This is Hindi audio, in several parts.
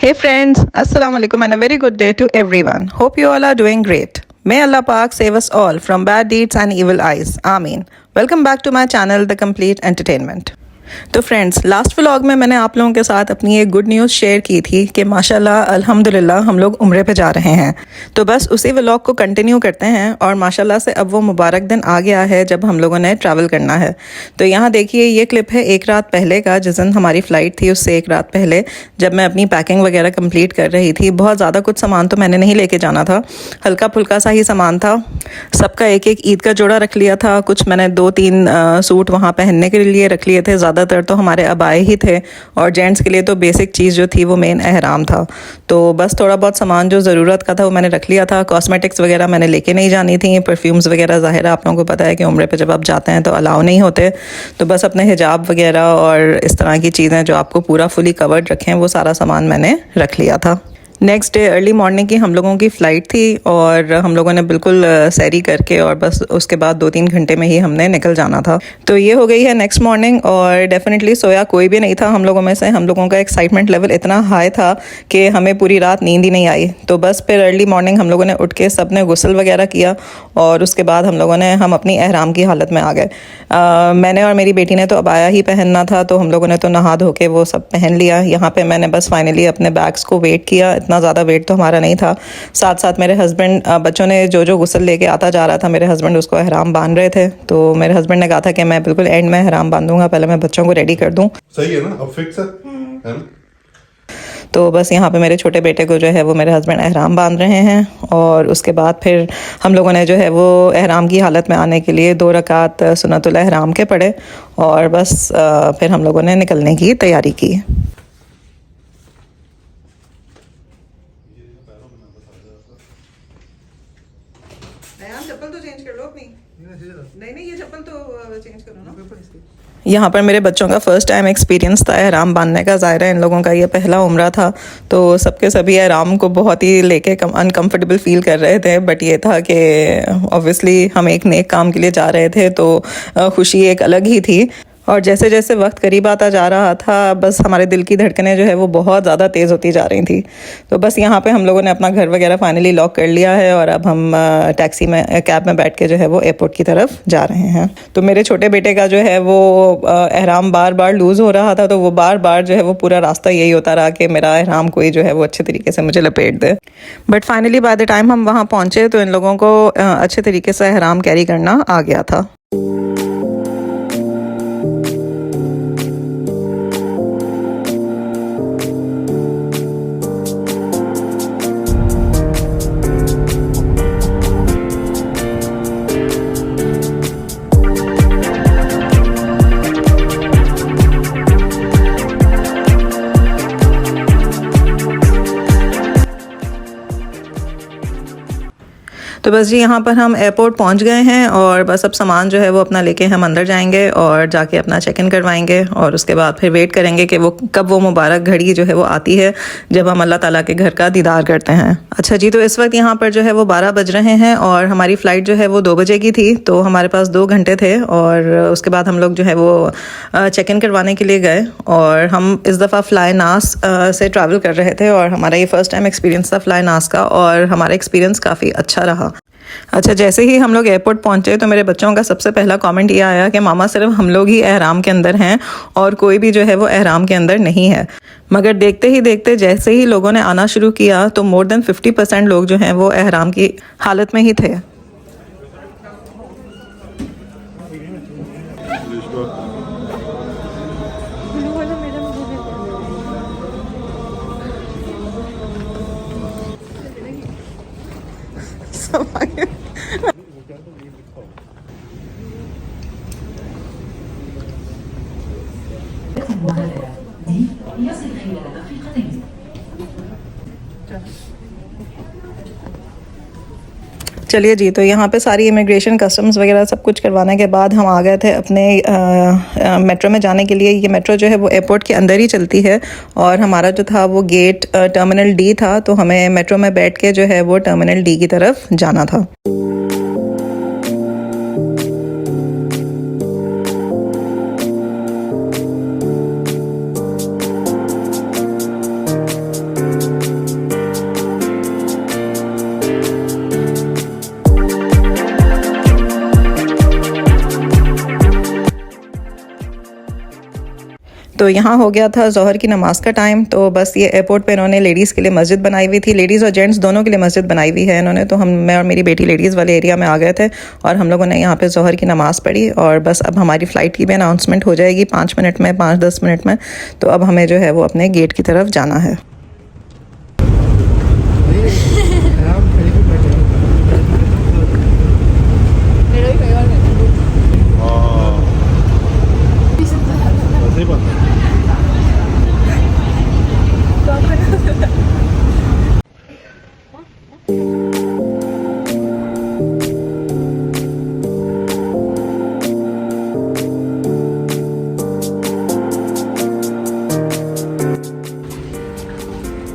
Hey friends, Assalamu alaikum and a very good day to everyone. Hope you all are doing great. May Allah Pak save us all from bad deeds and evil eyes. Ameen. Welcome back to my channel, The Complete Entertainment. तो फ्रेंड्स, लास्ट व्लॉग में मैंने आप लोगों के साथ अपनी एक गुड न्यूज़ शेयर की थी कि माशाल्लाह अल्हम्दुलिल्लाह हम लोग उम्रे पे जा रहे हैं। तो बस उसी व्लॉग को कंटिन्यू करते हैं और माशाल्लाह से अब वो मुबारक दिन आ गया है जब हम लोगों ने ट्रैवल करना है। तो यहाँ देखिए, ये क्लिप है एक रात पहले का, जिस दिन हमारी फ़्लाइट थी उससे एक रात पहले, जब मैं अपनी पैकिंग वगैरह कंप्लीट कर रही थी। बहुत ज़्यादा कुछ सामान तो मैंने नहीं लेके जाना था, हल्का फुल्का सा ही सामान था। सबका एक एक ईद का जोड़ा रख लिया था, कुछ मैंने 2-3 सूट वहाँ पहनने के लिए रख लिए थे। ज़्यादातर तो हमारे अबाए ही थे और जेंट्स के लिए तो बेसिक चीज़ जो थी वो मेन एहराम था। तो बस थोड़ा बहुत सामान जो ज़रूरत का था वो मैंने रख लिया था। कॉस्मेटिक्स वगैरह मैंने लेके नहीं जानी थी, परफ्यूम्स वगैरह ज़ाहिर है आप लोगों को पता है कि उम्रे पे जब आप जाते हैं तो अलाउ नहीं होते। तो बस अपने हिजाब वगैरह और इस तरह की चीज़ें जो आपको पूरा फुली कवर्ड रखें वो सारा सामान मैंने रख लिया था। नेक्स्ट डे अर्ली मॉर्निंग की हम लोगों की फ़्लाइट थी और हम लोगों ने बिल्कुल सैरी करके और बस उसके बाद 2-3 घंटे में ही हमने निकल जाना था। तो ये हो गई है नेक्स्ट मॉर्निंग और डेफिनेटली सोया कोई भी नहीं था हम लोगों में से। हम लोगों का एक्साइटमेंट लेवल इतना हाई था कि हमें पूरी रात नींद ही नहीं आई। तो बस फिर अर्ली मॉर्निंग हम लोगों ने उठ के सब ने गुस्ल वगैरह किया और उसके बाद हम अपनी एहराम की हालत में आ गए। मैंने और मेरी बेटी ने तो अबाया ही पहनना था, तो हम लोगों ने तो नहा धो के वो सब पहन लिया। यहाँ पे मैंने बस फाइनली अपने बैग्स को वेट किया। इतना ज़्यादा वेट तो हमारा नहीं था। साथ साथ मेरे हस्बैंड, बच्चों ने जो गुस्ल लेके आता जा रहा था, मेरे हस्बैंड उसको एहराम बांध रहे थे। तो मेरे हस्बैंड ने कहा था कि मैं बिल्कुल एंड में एहराम बांधूंगा, पहले मैं बच्चों को रेडी कर दूं। सही है ना, अब फिक्स है ना? तो बस यहाँ पे मेरे छोटे बेटे को जो है वो मेरे हस्बैंड एहराम बांध रहे हैं और उसके बाद फिर हम लोगों ने जो है वो एहराम की हालत में आने के लिए 2 रकात सुन्नतुल एहराम के पढ़े और बस फिर हम लोगों ने निकलने की तैयारी की। चप्पल तो चेंज कर लो अपनी। नहीं, ये चप्पल तो चेंज करो ना। यहाँ पर मेरे बच्चों का फ़र्स्ट टाइम एक्सपीरियंस था एहराम बांधने का। ज़ाहिर है इन लोगों का ये पहला उम्रा था, तो सबके सभी एहराम को बहुत ही लेके अनकम्फर्टेबल फील कर रहे थे। बट ये था कि ऑब्वियसली हम एक नेक काम के लिए जा रहे थे, तो खुशी एक अलग ही थी। और जैसे जैसे वक्त करीब आता जा रहा था, बस हमारे दिल की धड़कनें जो है वो बहुत ज़्यादा तेज़ होती जा रही थी। तो बस यहाँ पे हम लोगों ने अपना घर वगैरह फाइनली लॉक कर लिया है और अब हम कैब में बैठ के जो है वो एयरपोर्ट की तरफ जा रहे हैं। तो मेरे छोटे बेटे का जो है वो एहराम बार बार लूज़ हो रहा था, तो वो बार बार जो है वो पूरा रास्ता यही होता रहा कि मेरा एहराम कोई जो है वो अच्छे तरीके से मुझे लपेट दे। But finally by the time हम वहाँ पहुँचे तो इन लोगों को अच्छे तरीके से एहराम कैरी करना आ गया था। तो बस जी यहाँ पर हम एयरपोर्ट पहुँच गए हैं और बस अब सामान जो है वो अपना लेके हम अंदर जाएंगे और जाके अपना चेक इन करवाएंगे और उसके बाद फिर वेट करेंगे कि वो कब वो मुबारक घड़ी जो है वो आती है जब हम अल्लाह ताला के घर का दीदार करते हैं। अच्छा जी, तो इस वक्त यहाँ पर जो है वो 12 बज रहे हैं और हमारी फ़्लाइट जो है वो 2 बजे की थी, तो हमारे पास 2 घंटे थे। और उसके बाद हम लोग जो है वो चेक इन करवाने के लिए गए और हम इस दफ़ा फ़्लाई नास से ट्रैवल कर रहे थे और हमारा ये फ़र्स्ट टाइम एक्सपीरियंस था फ़्लाई नास का और हमारा एक्सपीरियंस काफ़ी अच्छा रहा। अच्छा, जैसे ही हम लोग एयरपोर्ट पहुंचे तो मेरे बच्चों का सबसे पहला कमेंट ये आया कि मामा सिर्फ हम लोग ही एहराम के अंदर हैं और कोई भी जो है वो एहराम के अंदर नहीं है। मगर देखते ही देखते जैसे ही लोगों ने आना शुरू किया तो मोर देन 50% लोग जो हैं वो एहराम की हालत में ही थे। चलिए जी, तो यहाँ पे सारी इमिग्रेशन कस्टम्स वगैरह सब कुछ करवाने के बाद हम आ गए थे अपने मेट्रो में जाने के लिए। ये मेट्रो जो है वो एयरपोर्ट के अंदर ही चलती है और हमारा जो था वो गेट टर्मिनल डी था, तो हमें मेट्रो में बैठ के जो है वो टर्मिनल डी की तरफ जाना था। तो यहाँ हो गया था ज़ोहर की नमाज़ का टाइम। तो बस ये एयरपोर्ट पे इन्होंने लेडीज़ के लिए मस्जिद बनाई हुई थी, लेडीज़ और जेंट्स दोनों के लिए मस्जिद बनाई हुई है इन्होंने। तो मैं और मेरी बेटी लेडीज़ वाले एरिया में आ गए थे और हम लोगों ने यहाँ पे ज़ोहर की नमाज़ पढ़ी। और बस अब हमारी फ़्लाइट की भी अनाउंसमेंट हो जाएगी 5 मिनट में, 5-10 मिनट में। तो अब हमें जो है वो अपने गेट की तरफ जाना है। सही बात है।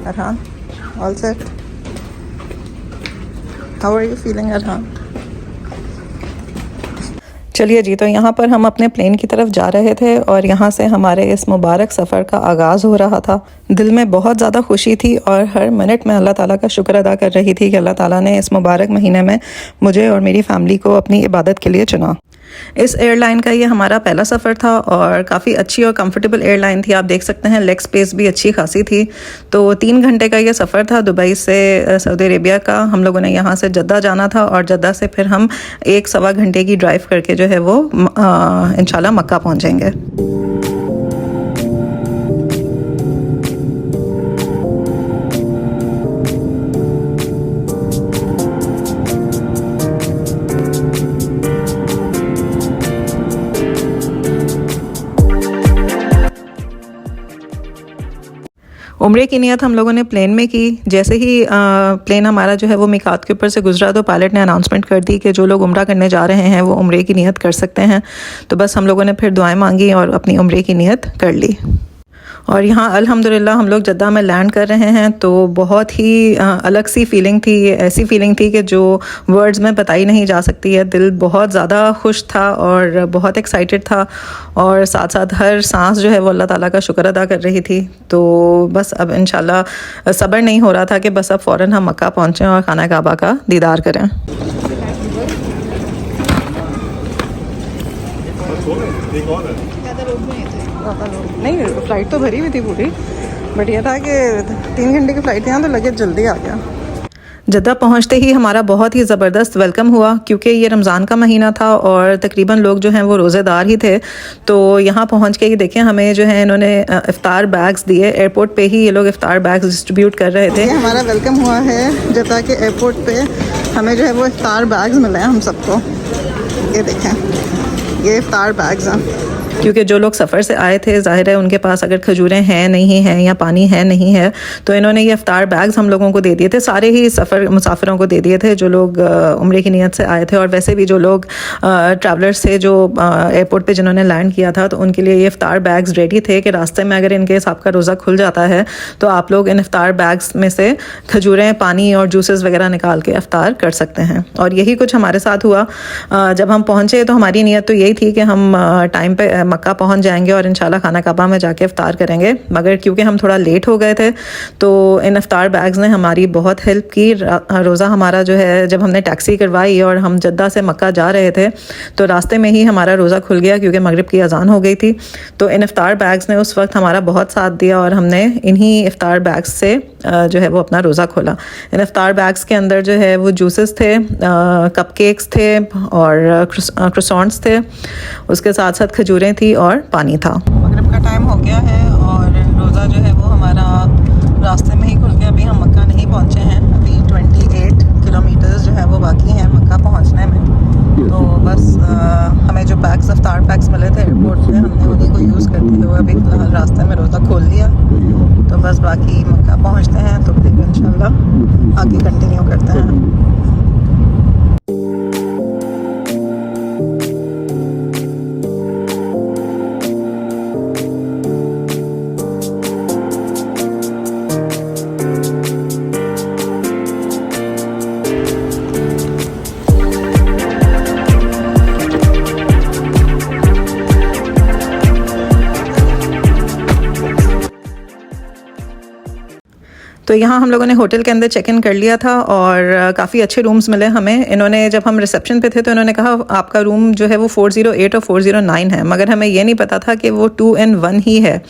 Arhan, all set? How are you feeling, Arhan? चलिए जी, तो यहाँ पर हम अपने प्लेन की तरफ जा रहे थे और यहाँ से हमारे इस मुबारक सफ़र का आगाज़ हो रहा था। दिल में बहुत ज़्यादा खुशी थी और हर मिनट में अल्लाह ताला का शुक्र अदा कर रही थी कि अल्लाह ताला ने इस मुबारक महीने में मुझे और मेरी फ़ैमिली को अपनी इबादत के लिए चुना। इस एयरलाइन का ये हमारा पहला सफ़र था और काफ़ी अच्छी और कंफर्टेबल एयरलाइन थी। आप देख सकते हैं लेग स्पेस भी अच्छी खासी थी। तो 3 घंटे का ये सफ़र था दुबई से सऊदी अरेबिया का। हम लोगों ने यहाँ से जद्दा जाना था और जद्दा से फिर हम 1-1.25 घंटे की ड्राइव करके जो है वो इंशाल्लाह मक्का पहुँचेंगे। उम्रे की नियत हम लोगों ने प्लेन में की। जैसे ही प्लेन हमारा जो है वो मिकात के ऊपर से गुजरा तो पायलट ने अनाउंसमेंट कर दी कि जो लोग उम्रा करने जा रहे हैं वो उम्रे की नियत कर सकते हैं। तो बस हम लोगों ने फिर दुआएं मांगी और अपनी उम्रे की नियत कर ली। और यहाँ अल्हम्दुलिल्लाह हम लोग जद्दा में लैंड कर रहे हैं। तो बहुत ही अलग सी फीलिंग थी, ऐसी फीलिंग थी कि जो वर्ड्स में बताई नहीं जा सकती है। दिल बहुत ज़्यादा खुश था और बहुत एक्साइटेड था और साथ साथ हर सांस जो है वो अल्लाह ताला का शुक्र अदा कर रही थी। तो बस अब इंशाल्लाह सब्र नहीं हो रहा था कि बस अब फ़ौरन हम मक्का पहुँचें और खाना काबा का दीदार करें। एक और है। नहीं, फ़्लाइट तो भरी हुई थी पूरी, बट ये था कि 3 घंटे की फ़्लाइट थी ना, तो लगेज जल्दी आ गया। जद्दा पहुंचते ही हमारा बहुत ही ज़बरदस्त वेलकम हुआ क्योंकि ये रमज़ान का महीना था और तकरीबन लोग जो हैं वो रोज़ेदार ही थे। तो यहाँ पहुँच के ये देखें, हमें जो है इन्होंने इफ्तार बैग्स दिए। एयरपोर्ट पे ही ये लोग इफ्तार बैग्स डिस्ट्रीब्यूट कर रहे थे। हमारा वेलकम हुआ है जद्दा के एयरपोर्ट पे। हमें जो है वो इफ्तार बैग्स मिले हैं हम सबको। ये देखें, ये इफ्तार बैग्स हैं क्योंकि जो लोग सफ़र से आए थे ज़ाहिर है उनके पास अगर खजूरें हैं नहीं हैं या पानी है नहीं है, तो इन्होंने ये इफ्तार बैग्स हम लोगों को दे दिए थे। सारे ही मुसाफिरों को दे दिए थे जो लोग उम्रे की नियत से आए थे। और वैसे भी जो लोग ट्रैवलर्स थे जो एयरपोर्ट पे जिन्होंने लैंड किया था, तो उनके लिए ये इफ्तार बैग्स रेडी थे कि रास्ते में अगर इनके आपका रोज़ा खुल जाता है तो आप लोग इन इफ्तार बैग्स में से खजूरें, पानी और जूसेस वगैरह निकाल के इफ्तार कर सकते हैं। और यही कुछ हमारे साथ हुआ। जब हम पहुँचे तो हमारी नीयत तो यही थी कि हम टाइम पे मक्का पहुंच जाएंगे और इंशाल्लाह खाना काबा में जाके इफ्तार करेंगे। मगर क्योंकि हम थोड़ा लेट हो गए थे तो इन इफ्तार बैग्स ने हमारी बहुत हेल्प की। रोज़ा हमारा जो है, जब हमने टैक्सी करवाई और हम जद्दा से मक्का जा रहे थे तो रास्ते में ही हमारा रोज़ा खुल गया क्योंकि मगरिब की अजान हो गई थी। तो इन इफ्तार बैग्स ने उस वक्त हमारा बहुत साथ दिया और हमने इन्हीं इफ्तार बैग्स से जो है वो अपना रोज़ा खोला। इन इफ्तार बैग्स के अंदर जो है वो जूसेस थे, कपकेक्स थे और क्रोसॉन्ट्स थे, उसके साथ साथ खजूरें थी और पानी था। मगरिब का टाइम हो गया है और रोज़ा जो है वो हमारा रास्ते में ही खुल गया। अभी हम मक्का नहीं पहुँचे हैं, अभी 28 किलोमीटर्स जो है वो बाकी हैं मक्का पहुँचने में। तो बस हमें जो पैक्स इफ्तार पैक्स मिले थे एयरपोर्ट पे, हमने उन्हीं को यूज़ करते हुए अभी फ़िलहाल रास्ते में रोज़ा खोल लिया। तो बस बाकी मक्का पहुँचते हैं तो फिर इंशाल्लाह आगे कंटिन्यू करते हैं। तो यहाँ हम लोगों ने होटल के अंदर चेक इन कर लिया था और काफ़ी अच्छे रूम्स मिले हमें। इन्होंने जब हम रिसेप्शन पे थे तो इन्होंने कहा आपका रूम जो है वो 408 और 409 है, मगर हमें ये नहीं पता था कि वो 2 in 1 ही है।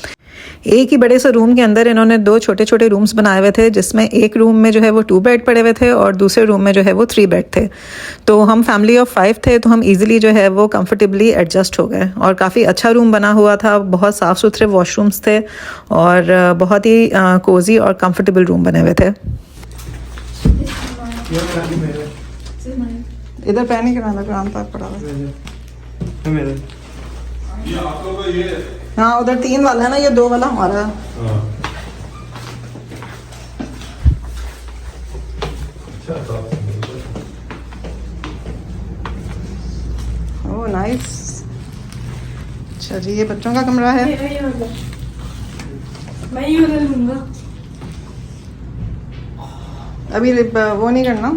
एक ही बड़े से रूम के अंदर इन्होंने 2 छोटे छोटे रूम्स बनाए हुए थे, जिसमें एक रूम में जो है वो 2 बेड पड़े हुए थे और दूसरे रूम में जो है वो 3 बेड थे। तो हम फैमिली ऑफ 5 थे, तो हम इजीली जो है वो कंफर्टेबली एडजस्ट हो गए और काफ़ी अच्छा रूम बना हुआ था। बहुत साफ़ सुथरे वॉशरूम्स थे और बहुत ही कोजी और कंफर्टेबल रूम बने हुए थे। इधर पैनिक कराना तक पड़ा हुआ। हाँ उधर 3 वाला है ना, ये 2 वाला हमारा है। Oh nice. अच्छा जी, ये बच्चों का कमरा है। मैं ये वाला लूंगा। अभी वो नहीं करना,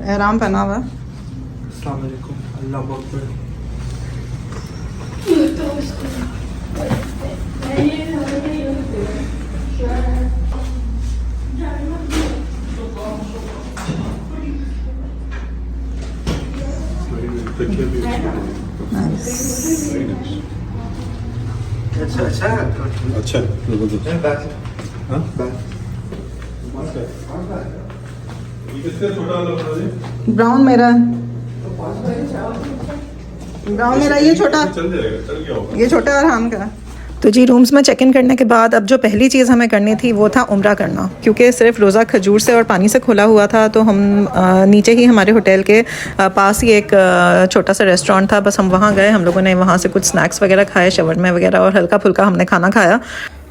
एहराम पहना हुआ है। अस्सलाम वालेकुम, अल्लाह अकबर। अच्छा अच्छा अच्छा जबरदस्त। हाँ किसका छोटा वाला बना दे? ब्राउन मेरा, ब्राउन मेरा, ये छोटा, चल जाएगा, चल गया होगा। ये छोटा और हम का। तो जी रूम्स में चेक इन करने के बाद अब जो पहली चीज़ हमें करनी थी वो था उम्रा करना, क्योंकि सिर्फ रोज़ा खजूर से और पानी से खुला हुआ था। तो हम नीचे ही हमारे होटल के पास ही एक छोटा सा रेस्टोरेंट था, बस हम वहाँ गए। हम लोगों ने वहाँ से कुछ स्नैक्स वगैरह खाए, शवरमे वगैरह, और हल्का फुल्का हमने खाना खाया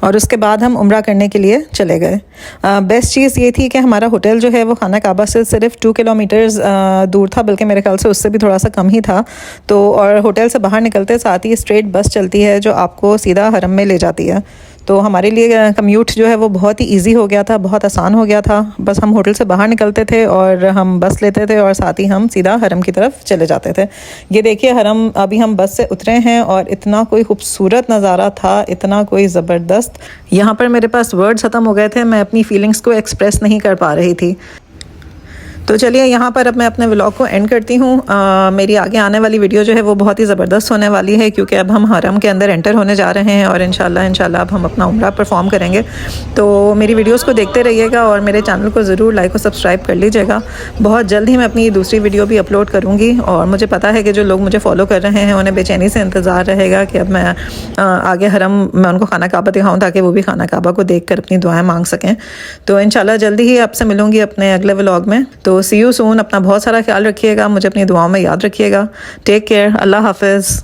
और उसके बाद हम उम्रा करने के लिए चले गए। बेस्ट चीज़ ये थी कि हमारा होटल जो है वो खाना काबा से सिर्फ 2 किलोमीटर्स दूर था, बल्कि मेरे ख्याल से उससे भी थोड़ा सा कम ही था। तो और होटल से बाहर निकलते साथ ही स्ट्रेट बस चलती है जो आपको सीधा हरम में ले जाती है। तो हमारे लिए कम्यूट जो है वो बहुत ही इजी हो गया था, बहुत आसान हो गया था। बस हम होटल से बाहर निकलते थे और हम बस लेते थे और साथ ही हम सीधा हरम की तरफ चले जाते थे। ये देखिए हरम, अभी हम बस से उतरे हैं और इतना कोई खूबसूरत नज़ारा था, इतना कोई ज़बरदस्त। यहाँ पर मेरे पास वर्ड्स ख़त्म हो गए थे, मैं अपनी फीलिंग्स को एक्सप्रेस नहीं कर पा रही थी। तो चलिए यहाँ पर अब मैं अपने व्लॉग को एंड करती हूँ। मेरी आगे आने वाली वीडियो जो है वो बहुत ही ज़बरदस्त होने वाली है, क्योंकि अब हम हरम के अंदर एंटर होने जा रहे हैं और इंशाल्लाह अब हम अपना उम्रा परफॉर्म करेंगे। तो मेरी वीडियोस को देखते रहिएगा और मेरे चैनल को ज़रूर लाइक और सब्सक्राइब कर लीजिएगा। बहुत जल्द ही मैं अपनी दूसरी वीडियो भी अपलोड करूँगी और मुझे पता है कि जो लोग मुझे फॉलो कर रहे हैं उन्हें बेचैनी से इंतज़ार रहेगा कि अब मैं आगे हरम मैं उनको खाना काबा दिखाऊँ, ताकि वो भी खाना काबा को देख कर अपनी दुआएँ मांग सकें। तो इंशाल्लाह जल्दी ही आपसे मिलूँगी अपने अगले व्लॉग में। तो सी यू सून। अपना बहुत सारा ख्याल रखिएगा, मुझे अपनी दुआओं में याद रखिएगा। टेक केयर, अल्लाह हाफिज़।